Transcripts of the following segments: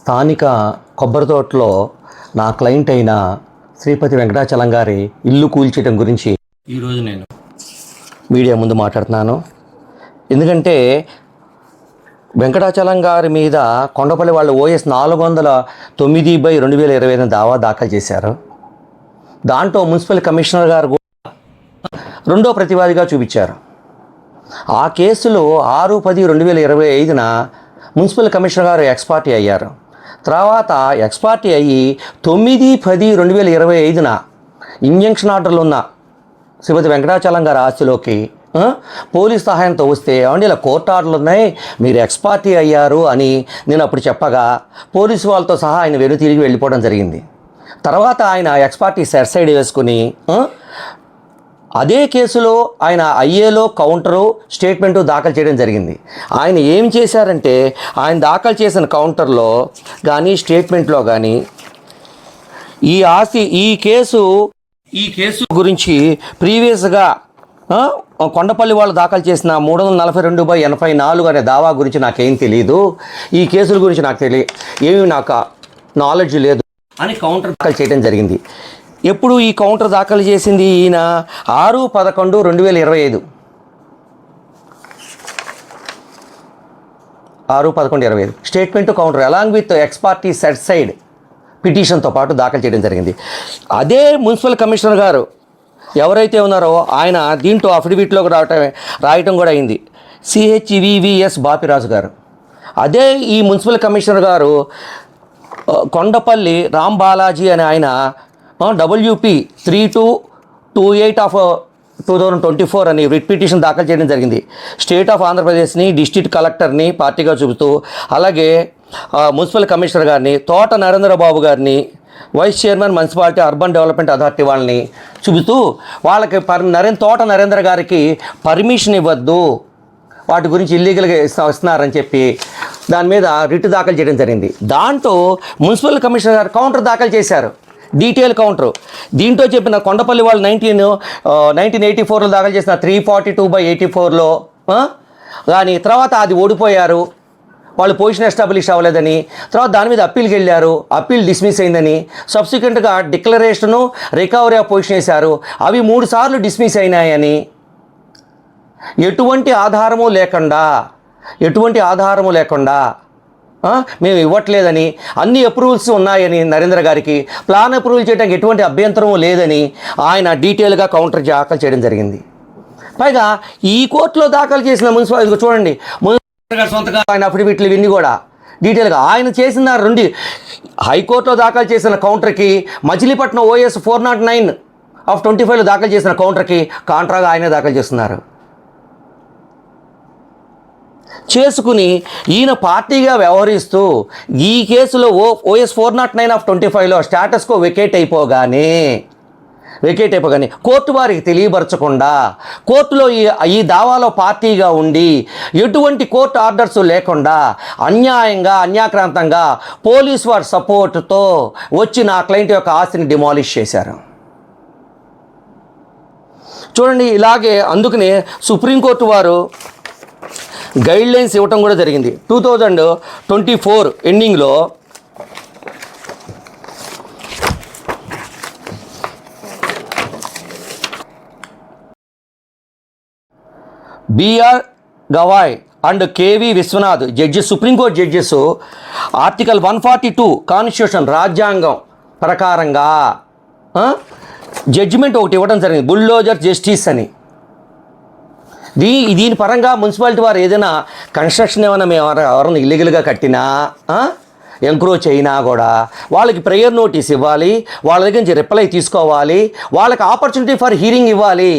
స్థానిక కొబ్బరి తోటలో నా క్లయింట్ అయిన శ్రీపతి వెంకటాచలం గారి ఇల్లు కూల్చేయడం గురించి ఈరోజు నేను మీడియా ముందు మాట్లాడుతున్నాను. ఎందుకంటే వెంకటాచలం గారి మీద కొండపల్లి వాళ్ళు OS 409/2025 దావా దాఖలు చేశారు. దాంట్లో మున్సిపల్ కమిషనర్ గారు కూడా రెండో ప్రతివాదిగా చూపించారు. ఆ కేసులో 6/10/2025 మున్సిపల్ కమిషనర్ గారు ఎక్స్పార్టీ అయ్యారు. తర్వాత ఎక్స్పార్టీ అయ్యి 9/10/2025 ఇంజంక్షన్ ఆర్డర్లు ఉన్న శ్రీపతి వెంకటాచలం గారి ఆస్తిలోకి పోలీస్ సహాయంతో వస్తే ఏమండి ఇలా కోర్టు ఆర్డర్లు ఉన్నాయి, మీరు ఎక్స్పార్టీ అయ్యారు అని నేను అప్పుడు చెప్పగా పోలీసు వాళ్ళతో సహా ఆయన తిరిగి వెళ్ళిపోవడం జరిగింది. తర్వాత ఆయన ఎక్స్పార్టీ సెట్ సైడ్ వేసుకుని అదే కేసులో ఆయన ఐఏలో కౌంటరు స్టేట్మెంటు దాఖలు చేయడం జరిగింది. ఆయన ఏం చేశారంటే ఆయన దాఖలు చేసిన కౌంటర్లో కానీ స్టేట్మెంట్లో కానీ ఈ కేసు గురించి ప్రీవియస్గా కొండపల్లి వాళ్ళు దాఖలు చేసిన 342/84 అనే దావా గురించి నాకేం తెలియదు, ఈ కేసుల గురించి నాకు నాలెడ్జ్ లేదు అని కౌంటర్ దాఖలు చేయడం జరిగింది. ఎప్పుడు ఈ కౌంటర్ దాఖలు చేసింది ఈయన 6/11/2025 6/11/25 statement counter along with ex parte set side పిటిషన్తో పాటు దాఖలు చేయడం జరిగింది. అదే మున్సిపల్ కమిషనర్ గారు ఎవరైతే ఉన్నారో ఆయన దీంట్లో అఫిడవిట్లో రాయటం కూడా అయింది. CHVVS బాపిరాజు గారు. అదే ఈ మున్సిపల్ కమిషనర్ గారు కొండపల్లి రామ్ బాలాజీ అని ఆయన WP 3228/2024 అని రిట్ పిటిషన్ దాఖలు చేయడం జరిగింది. స్టేట్ ఆఫ్ ఆంధ్రప్రదేశ్ని డిస్ట్రిక్ట్ కలెక్టర్ని పార్టీగా చూపుతూ, అలాగే మున్సిపల్ కమిషనర్ గారిని, తోట నరేంద్రబాబు గారిని, vice chairman municipality urban development authority వాళ్ళని చూపుతూ వాళ్ళకి తోట నరేంద్ర గారికి పర్మిషన్ ఇవ్వద్దు, వాటి గురించి ఇల్లీగల్గా ఇస్తున్నారని చెప్పి దాని మీద రిట్ దాఖలు చేయడం జరిగింది. దాంట్లో మున్సిపల్ కమిషనర్ గారు కౌంటర్ దాఖలు చేశారు, డీటెయిల్ కౌంటరు. దీంట్లో చెప్పిన కొండపల్లి వాళ్ళు 1984లో దాఖలు చేసిన 342/84లో కానీ తర్వాత అది ఓడిపోయారు, వాళ్ళు పొజిషన్ ఎస్టాబ్లిష్ అవ్వలేదని, తర్వాత దాని మీద అప్పీల్కి వెళ్ళారు, అప్పీల్ డిస్మిస్ అయిందని, సబ్సిక్వెంట్గా డిక్లరేషను రికవరీ ఆఫ్ పొజిషన్ వేశారు, అవి 3 సార్లు డిస్మిస్ అయినాయని, ఎటువంటి ఆధారము లేకుండా మేము ఇవ్వట్లేదని, అన్ని అప్రూవల్స్ ఉన్నాయని, నరేంద్ర గారికి ప్లాన్ అప్రూవల్ చేయడానికి ఎటువంటి అభ్యంతరం లేదని ఆయన డీటెయిల్గా కౌంటర్ దాఖలు చేయడం జరిగింది. పైగా ఈ కోర్టులో దాఖలు చేసిన మున్సిపల్ చూడండి, మున్సిపల్ గారు సొంతగా ఆయన అఫిడవిట్లు ఇవన్నీ కూడా డీటెయిల్గా ఆయన చేసిన హైకోర్టులో దాఖలు చేసిన కౌంటర్కి మచిలీపట్నం OS 409/25లో దాఖలు చేసిన కౌంటర్కి కాంట్రాగా ఆయనే దాఖలు చేస్తున్నారు. చేసుకుని ఈయన పార్టీగా వ్యవహరిస్తూ ఈ కేసులో OS 409/25లో స్టేటస్కో వెకేట్ అయిపోగానే కోర్టు వారికి తెలియపరచకుండా కోర్టులో ఈ దావాలో పార్టీగా ఉండి ఎటువంటి కోర్టు ఆర్డర్స్ లేకుండా అన్యాక్రాంతంగా పోలీస్ వారి సపోర్టుతో వచ్చి నా క్లయింట్ యొక్క ఆస్తిని డిమాలిష్ చేశారు. చూడండి, ఇలాగే అందుకనే సుప్రీంకోర్టు వారు గైడ్లైన్స్ ఇవ్వటం కూడా జరిగింది. 2024 ఎండింగ్లో BR Gavai and KV Vishwanath judges, supreme court judges article 142 constitution రాజ్యాంగం ప్రకారంగా జడ్జిమెంట్ ఒకటి ఇవ్వడం జరిగింది, బుల్డోజర్ జస్టిస్ అని. దీని పరంగా మున్సిపాలిటీ వారు ఏదైనా కన్స్ట్రక్షన్ ఏమైనా మేము ఎవరైనా ఇల్లీగల్గా కట్టినా ఎంక్రోచ్ అయినా కూడా వాళ్ళకి ప్రేయర్ నోటీస్ ఇవ్వాలి, వాళ్ళ దగ్గర నుంచి రిప్లై తీసుకోవాలి, వాళ్ళకి ఆపర్చునిటీ ఫర్ హీరింగ్ ఇవ్వాలి,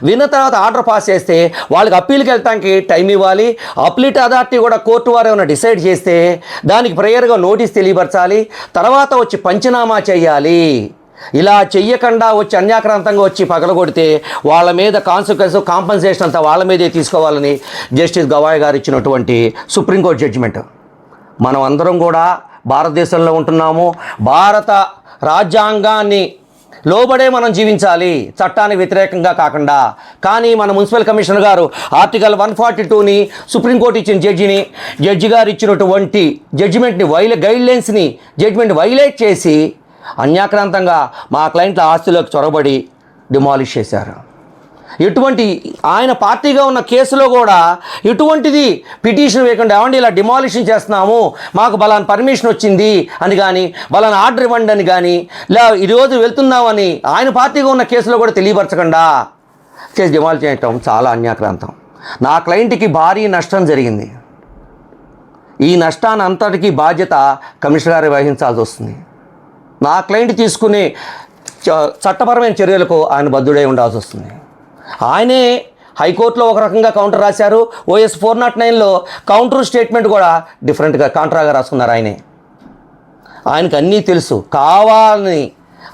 విన్న తర్వాత ఆర్డర్ పాస్ చేస్తే వాళ్ళకి అప్పీల్కి వెళ్ళటానికి టైం ఇవ్వాలి. అప్లీట్ అథారిటీ కూడా కోర్టు వారు ఏమైనా డిసైడ్ చేస్తే దానికి ప్రేయర్గా నోటీస్ తెలియపరచాలి, తర్వాత వచ్చి పంచనామా చేయాలి. ఇలా చెయ్యకుండా వచ్చి అన్యాక్రాంతంగా వచ్చి పగలగొడితే వాళ్ళ మీద కాంపన్సేషన్ అంతా వాళ్ళ మీదే తీసుకోవాలని జస్టిస్ గవాయ్ గారు ఇచ్చినటువంటి సుప్రీంకోర్టు జడ్జిమెంట్. మనం అందరం కూడా భారతదేశంలో ఉంటున్నాము, భారత రాజ్యాంగాన్ని లోబడే మనం జీవించాలి, చట్టానికి వ్యతిరేకంగా కాకుండా. కానీ మన మున్సిపల్ కమిషనర్ గారు ఆర్టికల్ 142ని సుప్రీంకోర్టు ఇచ్చిన జడ్జి గారు ఇచ్చినటువంటి జడ్జిమెంట్ వైలేట్ చేసి అన్యాక్రాంతంగా మా క్లయింట్ల ఆస్తిలోకి చొరబడి డిమాలిష్ చేశారు. ఎటువంటి ఆయన పార్టీగా ఉన్న కేసులో కూడా ఎటువంటిది పిటిషన్ వేయకుండా ఏమండి ఇలా డిమాలిషన్ చేస్తున్నాము, మాకు బలాన్ పర్మిషన్ వచ్చింది అని కానీ, బలాన్ ఆర్డర్ ఇవ్వండి అని కానీ, ఇలా ఈరోజు వెళ్తున్నామని ఆయన పార్టీగా ఉన్న కేసులో కూడా తెలియపరచకుండా చేసి డిమాలిష్ చేయటం చాలా అన్యాక్రాంతం. నా క్లయింట్కి భారీ నష్టం జరిగింది. ఈ నష్టాన్ని అంతటికీ బాధ్యత కమిషనర్ గారు వహించాల్సి వస్తుంది. నా క్లయింట్ తీసుకునే చట్టపరమైన చర్యలకు ఆయన బద్దుడై ఉండాల్సి వస్తుంది. ఆయనే హైకోర్టులో ఒక రకంగా కౌంటర్ రాశారు, OS 409లో కౌంటర్ స్టేట్మెంట్ కూడా డిఫరెంట్గా కాంట్రాగా రాసుకున్నారు. ఆయనకు అన్నీ తెలుసు. కావాలని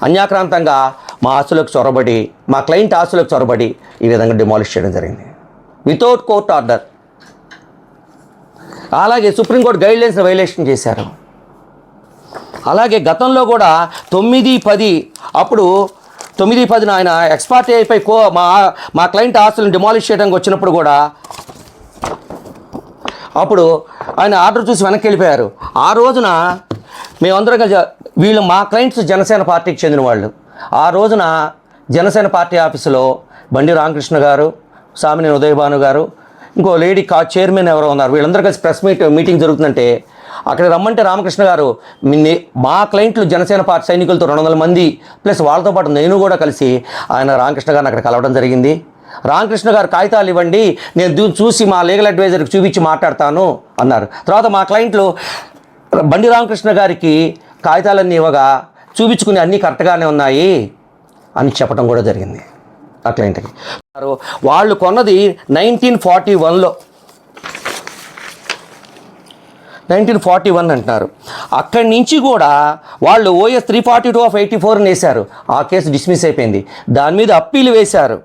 అన్యాక్రాంతంగా మా ఆస్తులకు చొరబడి, మా క్లయింట్ ఆస్తులకు చొరబడి ఈ విధంగా డిమాలిష్ చేయడం జరిగింది వితౌట్ కోర్ట్ ఆర్డర్. అలాగే సుప్రీంకోర్టు గైడ్లైన్స్ని వైలేషన్ చేశారు. అలాగే గతంలో కూడా 9-10 అప్పుడు 9-10 ఆయన ఎక్స్పార్టీ అయిపోయి మా క్లయింట్ ఆస్తులను డిమాలిష్ చేయడానికి వచ్చినప్పుడు కూడా అప్పుడు ఆయన ఆర్డర్ చూసి వెనక్కి వెళ్ళిపోయారు. ఆ రోజున మేమందరం కలిసి మా క్లయింట్స్ జనసేన పార్టీకి చెందిన వాళ్ళు. ఆ రోజున జనసేన పార్టీ ఆఫీసులో బండి రామకృష్ణ గారు, సామినేని ఉదయభాను గారు, ఇంకో లేడీ చైర్మన్ ఎవరో ఉన్నారు. వీళ్ళందరూ కలిసి ప్రెస్ మీటింగ్ జరుగుతుందంటే అక్కడ రమ్మంటే రామకృష్ణ గారు మా క్లయింట్లు జనసేన పార్టీ సైనికులతో 200 మంది ప్లస్ వాళ్ళతో పాటు నేను కూడా కలిసి రామకృష్ణ గారిని అక్కడ కలవడం జరిగింది. రామకృష్ణ గారు కాగితాలు ఇవ్వండి, నేను చూసి మా లీగల్ అడ్వైజర్కి చూపించి మాట్లాడతాను అన్నారు. తర్వాత మా క్లయింట్లు బండి రామకృష్ణ గారికి కాగితాలన్నీ ఇవ్వగా చూపించుకుని అన్నీ కరెక్ట్గానే ఉన్నాయి అని చెప్పడం కూడా జరిగింది ఆ క్లయింట్కి. వాళ్ళు కొన్నది 1941లో 1941 అంటున్నారు. అక్కడి నుంచి కూడా వాళ్ళు OS 342/84 వేశారు. ఆ కేసు డిస్మిస్ అయిపోయింది. దాని మీద అప్పీల్ వేశారు.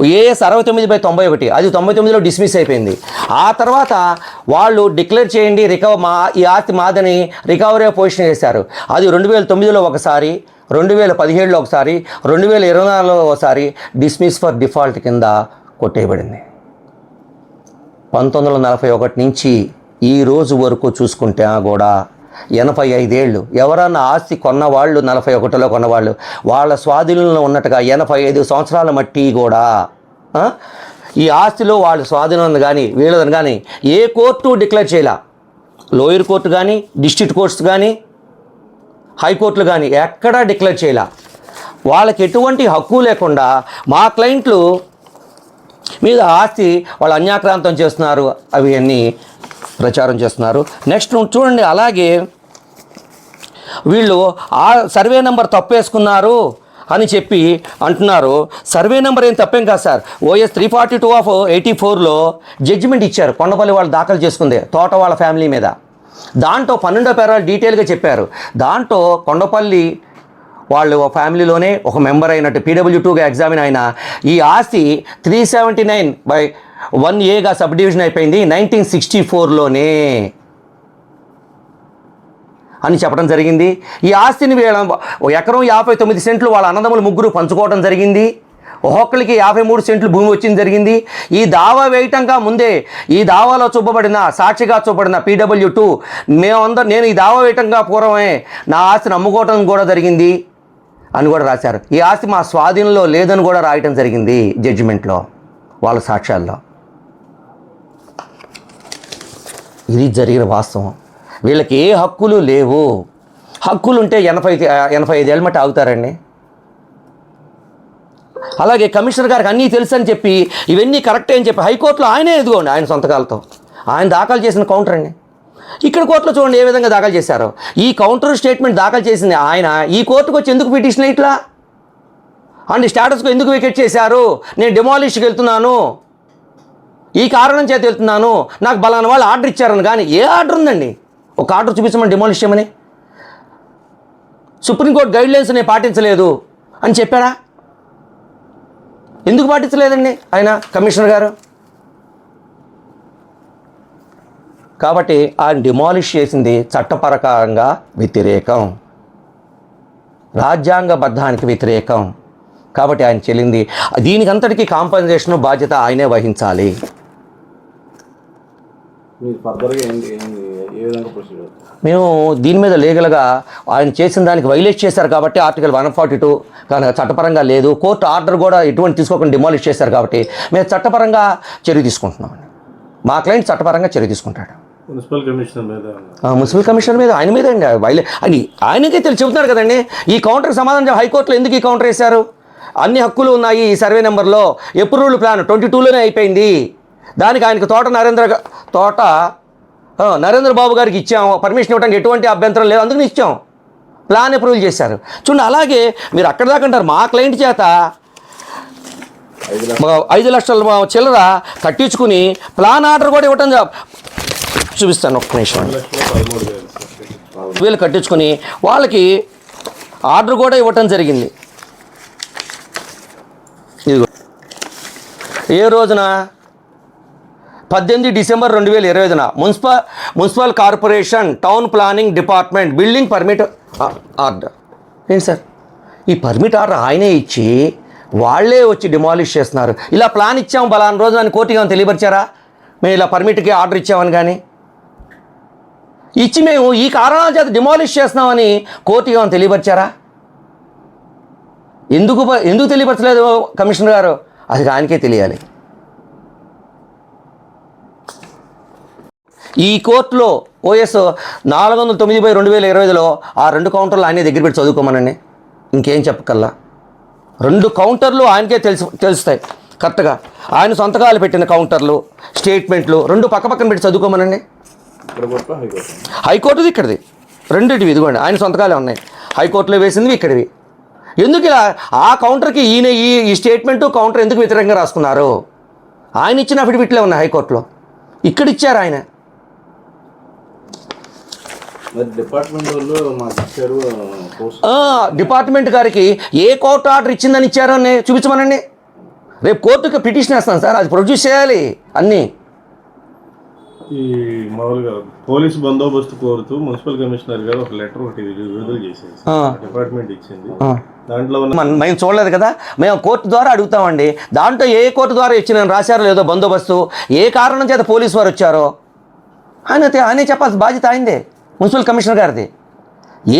AS 69/91, అది 99లో డిస్మిస్ అయిపోయింది. ఆ తర్వాత వాళ్ళు డిక్లేర్ చేయండి ఈ ఆస్తి మాదని రికవరీ పొజిషన్ వేశారు. అది 2009లో ఒకసారి, 2017లో ఒకసారి, 2024లో ఒకసారి డిస్మిస్ ఫర్ డిఫాల్ట్ కింద కొట్టేయబడింది. 1941 నుంచి ఈ రోజు వరకు చూసుకుంటే కూడా 85 ఏళ్ళు. ఎవరన్నా ఆస్తి కొన్నవాళ్ళు 41లో కొన్నవాళ్ళు వాళ్ళ స్వాధీనంలో ఉన్నట్టుగా 85 సంవత్సరాల మట్టి కూడా ఈ ఆస్తిలో వాళ్ళ స్వాధీనం కానీ వీళ్ళదని కానీ ఏ కోర్టు డిక్లేర్ చేయాల. లోయర్ కోర్టు కానీ, డిస్ట్రిక్ట్ కోర్ట్స్ కానీ, హైకోర్టులు కానీ ఎక్కడా డిక్లేర్ చేయాల. వాళ్ళకి ఎటువంటి హక్కు లేకుండా మా క్లయింట్లు మీద ఆస్తి వాళ్ళు అన్యాక్రాంతం చేస్తున్నారు, అవి అన్నీ ప్రచారం చేస్తున్నారు. నెక్స్ట్ చూడండి, అలాగే వీళ్ళు ఆ సర్వే నెంబర్ తప్పేసుకున్నారు అని చెప్పి అంటున్నారు. సర్వే నెంబర్ ఏం తప్పేం కాదు సార్. OS 342/84లో జడ్జిమెంట్ ఇచ్చారు. కొండపల్లి వాళ్ళు దాఖలు చేసుకుంది తోట వాళ్ళ ఫ్యామిలీ మీద. దాంట్లో 12వ పేరాలు డీటెయిల్గా చెప్పారు. దాంట్లో కొండపల్లి వాళ్ళు ఫ్యామిలీలోనే ఒక మెంబర్ అయినట్టు PW2గా ఎగ్జామిన్ అయిన ఈ ఆస్తి 379/1Aగా సబ్ డివిజన్ అయిపోయింది 1964లోనే అని చెప్పడం జరిగింది. ఈ ఆస్తిని ఎకరం 59 సెంట్లు వాళ్ళ అన్నదమ్ములు ముగ్గురు పంచుకోవడం జరిగింది. ఒక్కొక్కరికి 53 సెంట్లు భూమి వచ్చింది జరిగింది. ఈ దావా వేయటంగా ముందే ఈ దావాలో సాక్షిగా చూపబడిన PW2 నేను ఈ దావా వేయటంగా పూర్వమే నా ఆస్తిని అమ్ముకోవటం కూడా జరిగింది అని కూడా రాశారు. ఈ ఆస్తి మా స్వాధీనంలో లేదని కూడా రాయటం జరిగింది జడ్జిమెంట్లో వాళ్ళ సాక్ష్యాల్లో. ఇది జరిగిన వాస్తవం. వీళ్ళకి ఏ హక్కులు లేవు. హక్కులు ఉంటే 85 ఏళ్ళ మట్టి ఆగుతారండి. అలాగే కమిషనర్ గారికి అన్నీ తెలుసు అని చెప్పి ఇవన్నీ కరెక్టే అని చెప్పి హైకోర్టులో ఆయనే ఎదుగోండి ఆయన సొంతకాలతో ఆయన దాఖలు చేసిన కౌంటర్ అండి. ఇక్కడ కోర్టులో చూడండి ఏ విధంగా దాఖలు చేశారో. ఈ కౌంటర్ స్టేట్మెంట్ దాఖలు చేసింది ఆయన. ఈ కోర్టుకు వచ్చి ఎందుకు పిటిషన్ ఇట్లా అండ్ స్టేటస్కు ఎందుకు వికెట్ చేశారు, నేను డిమాలిష్కి వెళ్తున్నాను, ఈ కారణం చేత వెళ్తున్నాను, నాకు బలానా వాళ్ళు ఆర్డర్ ఇచ్చారని. కానీ ఏ ఆర్డర్ ఉందండి? ఒక ఆర్డర్ చూపించమని డిమాలిష్ చేయమని. సుప్రీంకోర్టు గైడ్లైన్స్ని పాటించలేదు అని చెప్పాడా? ఎందుకు పాటించలేదండి ఆయన కమిషనర్ గారు? కాబట్టి ఆయన డిమాలిష్ చేసింది చట్టపరకంగా వ్యతిరేకం, రాజ్యాంగబద్ధానికి వ్యతిరేకం. కాబట్టి ఆయన చెల్లింది. దీనికంతటికీ కాంపన్సేషన్ బాధ్యత ఆయనే వహించాలి. మేము దీని మీద లీగల్గా ఆయన చేసిన దానికి వైలేట్ చేశారు కాబట్టి ఆర్టికల్ 142 కానీ చట్టపరంగా లేదు. కోర్టు ఆర్డర్ కూడా ఎటువంటి తీసుకోకుండా డిమాలిష్ చేశారు కాబట్టి మేము చట్టపరంగా చర్య తీసుకుంటున్నామండి. మా క్లయింట్ చట్టపరంగా చర్య తీసుకుంటాడు. మున్సిపల్ కమిషనర్ మీద ఆయన మీద ఆయనకే తెలిసి చెబుతున్నారు కదండి. ఈ కౌంటర్కి సమాధానం హైకోర్టులో ఎందుకు ఈ కౌంటర్ వేశారు? అన్ని హక్కులు ఉన్నాయి ఈ సర్వే నెంబర్లో, అప్రూవ్డ్ ప్లాన్ 22లోనే అయిపోయింది. దానికి ఆయనకు తోట నరేంద్ర బాబు గారికి ఇచ్చాము, పర్మిషన్ ఇవ్వడానికి ఎటువంటి అభ్యంతరం లేదు, అందుకని ఇచ్చాం, ప్లాన్ అప్రూవల్ చేశారు. చూడండి, అలాగే మీరు అక్కడ దాకా అంటారు మా క్లయింట్ చేత 5 లక్షల చిల్లర కట్టించుకుని ప్లాన్ ఆర్డర్ కూడా ఇవ్వటం చూపిస్తాను. ఒక్క నిమిషం. 13,000 కట్టించుకొని వాళ్ళకి ఆర్డర్ కూడా ఇవ్వటం జరిగింది. ఇదిగో ఏ రోజున 18 December 2025 municipal corporation town planning department building permit order. ఏంటి సార్, ఈ పర్మిట్ ఆర్డర్ ఆయనే ఇచ్చి వాళ్ళే వచ్చి డిమాలిష్ చేస్తున్నారు. ఇలా ప్లాన్ ఇచ్చాము బలానా రోజు అని కోర్టుకి ఏమైనా తెలియపరిచారా? మేము ఇలా పర్మిట్కి ఆర్డర్ ఇచ్చామని కానీ ఇచ్చి మేము ఈ కారణాల చేత డిమాలిష్ చేస్తున్నామని కోర్టుకి ఏమైనా తెలియపరిచారా? ఎందుకు తెలియపరచలేదు కమిషనర్ గారు? అది ఆయనకే తెలియాలి. ఈ కోర్టులో OS 409/2025లో ఆ 2 కౌంటర్లు ఆయనే దగ్గర పెట్టి చదువుకోమనండి. ఇంకేం చెప్పకల్లా 2 కౌంటర్లు ఆయనకే తెలుస్తాయి కరెక్ట్గా. ఆయన సొంతకాలు పెట్టిన కౌంటర్లు, స్టేట్మెంట్లు 2 పక్కన పెట్టి చదువుకోమనండి. హైకోర్టుది ఇక్కడిది రెండిటివి ఇదిగోండి, ఆయన సొంతకాలే ఉన్నాయి. హైకోర్టులో వేసింది ఇక్కడివి. ఎందుకు ఇలా ఆ కౌంటర్కి ఈయన ఈ స్టేట్మెంటు కౌంటర్ ఎందుకు వ్యతిరేకంగా రాసుకున్నారు? ఆయన ఇచ్చిన అఫిడవిట్లే ఉన్నాయి హైకోర్టులో, ఇక్కడ ఇచ్చారు ఆయన. డిపార్ట్మెంట్ గారికి ఏ కోర్టు ఆర్డర్ ఇచ్చిందని ఇచ్చారో చూపించమనండి. రేపు కోర్టుకి పిటిషన్ వేస్తాను సార్, అది ప్రొడ్యూస్ చేయాలి అన్నీ. ఈ మామూలుగా పోలీసు బందోబస్తు కోరుతూ మున్సిపల్ కమిషనర్ గారు ఒక లెటర్ ఒకటి విడుదల చేసేది, డిపార్ట్మెంట్ ఇచ్చింది. దాంట్లో మేము చూడలేదు కదా, మేము కోర్టు ద్వారా అడుగుతామండి. దాంట్లో ఏ కోర్టు ద్వారా ఇచ్చిన రాశారో లేదో బందోబస్తు, ఏ కారణం చేత పోలీసు వారు వచ్చారో ఆయనే చెప్పాల్సిన బాధ్యత ఆయనదే, మున్సిపల్ కమిషనర్ గారిది.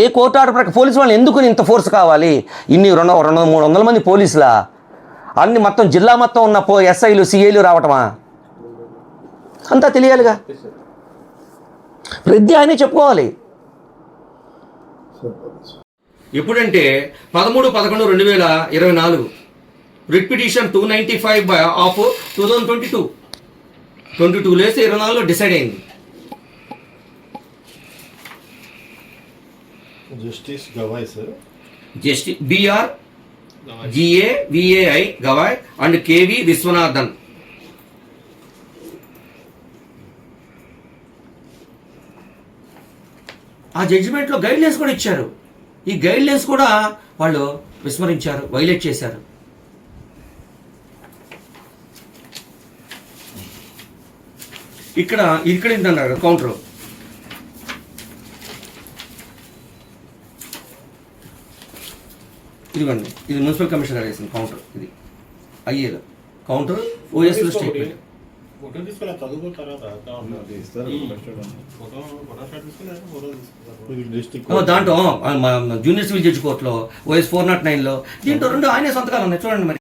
ఏ కోర్టు ఆర్డర్ ప్రకారం పోలీసు వాళ్ళని ఎందుకు ఇంత ఫోర్స్ కావాలి? ఇన్ని 200-300 మంది పోలీసులా? అన్ని మొత్తం జిల్లా మొత్తం ఉన్న SIలు CIలు రావటమా? అంతా తెలియాలిగా. ప్రతి ఆయనే చెప్పుకోవాలి. ఎప్పుడంటే 13/11/2024 రిట్ పిటిషన్ 295/2022 24 డిసైడ్ అయింది. Justice Gavai sir, justice BR GAVAI Gavai and KV Viswanathan. ఆ జడ్జిమెంట్లో గైడ్లైన్స్ కూడా ఇచ్చారు. ఈ గైడ్లైన్స్ కూడా వాళ్ళు విస్మరించారు, వైలేట్ చేశారు. ఇక్కడ ఏంటన్నారు కౌంటర్, ఇదిగోండి, ఇది మున్సిపల్ కమిషనర్ వేసిన కౌంటర్, ఇది అయ్యేది కౌంటర్ OS స్టేట్మెంట్. దాంట్లో జూనియర్ సివిల్ జడ్జి కోర్టులో OS 409లో దీంట్లో 2 ఆయనే సంతకాలు ఉన్నాయి చూడండి మరి.